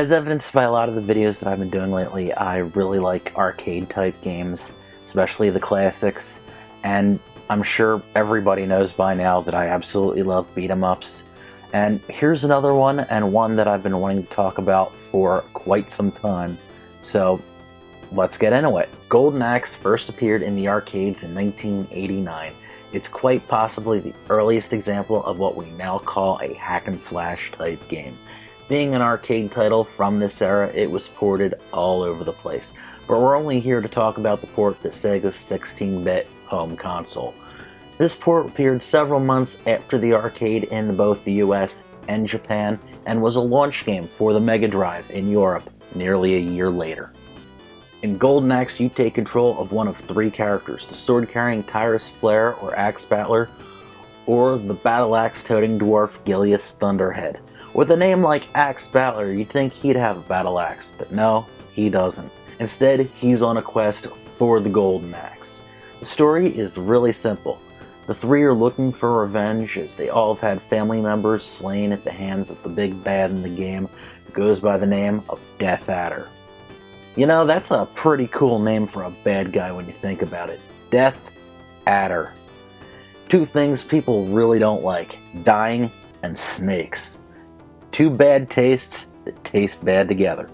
As evidenced by a lot of the videos that I've been doing lately, I really like arcade-type games, especially the classics, and I'm sure everybody knows by now that I absolutely love beat-em-ups. And here's another one, and one that I've been wanting to talk about for quite some time, so let's get into it. Golden Axe first appeared in the arcades in 1989. It's quite possibly the earliest example of what we now call a hack-and-slash type game. Being an arcade title from this era, it was ported all over the place, but we're only here to talk about the port to Sega's 16-bit home console. This port appeared several months after the arcade in both the US and Japan, and was a launch game for the Mega Drive in Europe nearly a year later. In Golden Axe, you take control of one of three characters: the sword-carrying Tyrus Flare or Axe Battler, or the battle-axe-toting dwarf Gilius Thunderhead. With a name like Axe Battler, you'd think he'd have a battle axe, but no, he doesn't. Instead, he's on a quest for the Golden Axe. The story is really simple. The three are looking for revenge, as they all have had family members slain at the hands of the big bad in the game, who goes by the name of Death Adder. You know, that's a pretty cool name for a bad guy when you think about it. Death Adder. Two things people really don't like: dying and snakes. Two bad tastes that taste bad together.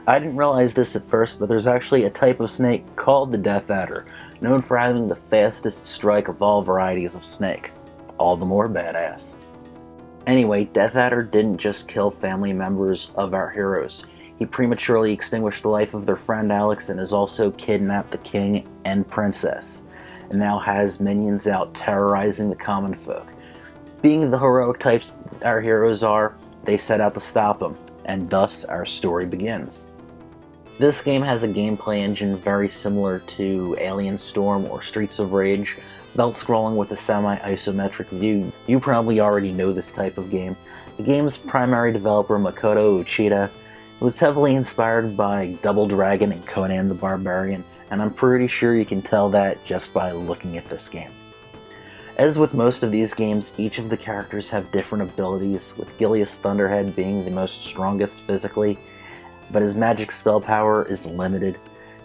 I didn't realize this at first, but there's actually a type of snake called the Death Adder, known for having the fastest strike of all varieties of snake. All the more badass. Anyway, Death Adder didn't just kill family members of our heroes. He prematurely extinguished the life of their friend Alex, and has also kidnapped the king and princess, and now has minions out terrorizing the common folk. Being the heroic types our heroes are, they set out to stop him, and thus our story begins. This game has a gameplay engine very similar to Alien Storm or Streets of Rage, belt-scrolling with a semi-isometric view. You probably already know this type of game. The game's primary developer, Makoto Uchida, was heavily inspired by Double Dragon and Conan the Barbarian, and I'm pretty sure you can tell that just by looking at this game. As with most of these games, each of the characters have different abilities, with Gilius Thunderhead being the most strongest physically, but his magic spell power is limited.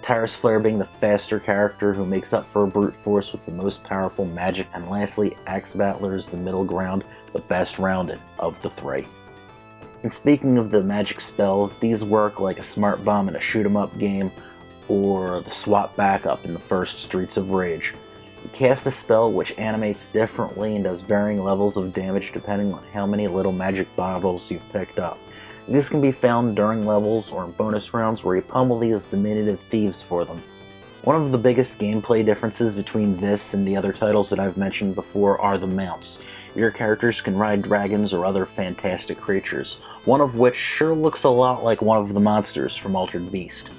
Tyrus Flare being the faster character who makes up for brute force with the most powerful magic, and lastly, Axe Battler is the middle ground, the best rounded of the three. And speaking of the magic spells, these work like a smart bomb in a shoot-'em-up game, or the swap backup in the first Streets of Rage. You cast a spell which animates differently and does varying levels of damage depending on how many little magic bottles you've picked up. These can be found during levels or in bonus rounds where you pummel these diminutive thieves for them. One of the biggest gameplay differences between this and the other titles that I've mentioned before are the mounts. Your characters can ride dragons or other fantastic creatures, one of which sure looks a lot like one of the monsters from Altered Beast.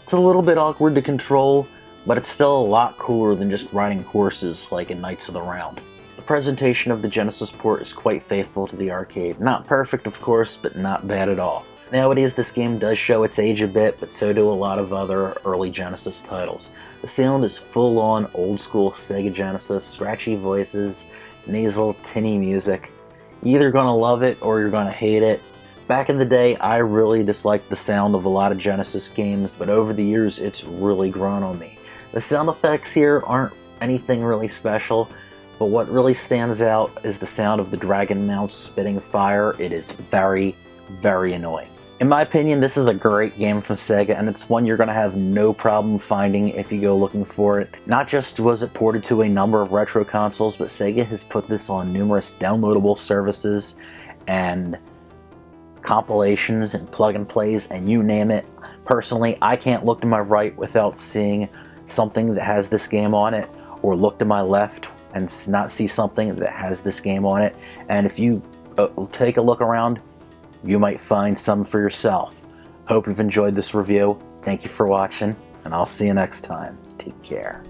It's a little bit awkward to control, but it's still a lot cooler than just riding horses like in Knights of the Round. The presentation of the Genesis port is quite faithful to the arcade. Not perfect, of course, but not bad at all. Nowadays, this game does show its age a bit, but so do a lot of other early Genesis titles. The sound is full-on old-school Sega Genesis, scratchy voices, nasal, tinny music. You're either gonna love it or you're gonna hate it. Back in the day, I really disliked the sound of a lot of Genesis games, but over the years, it's really grown on me. The sound effects here aren't anything really special, but what really stands out is the sound of the dragon mounts spitting fire. It is very, very annoying. In my opinion, this is a great game from Sega, and it's one you're going to have no problem finding if you go looking for it. Not just was it ported to a number of retro consoles, but Sega has put this on numerous downloadable services and compilations and plug-and-plays, and you name it. Personally, I can't look to my right without seeing something that has this game on it, or look to my left and not see something that has this game on it. And if you take a look around, you might find some for yourself. Hope you've enjoyed this review. Thank you for watching, and I'll see you next time. Take care.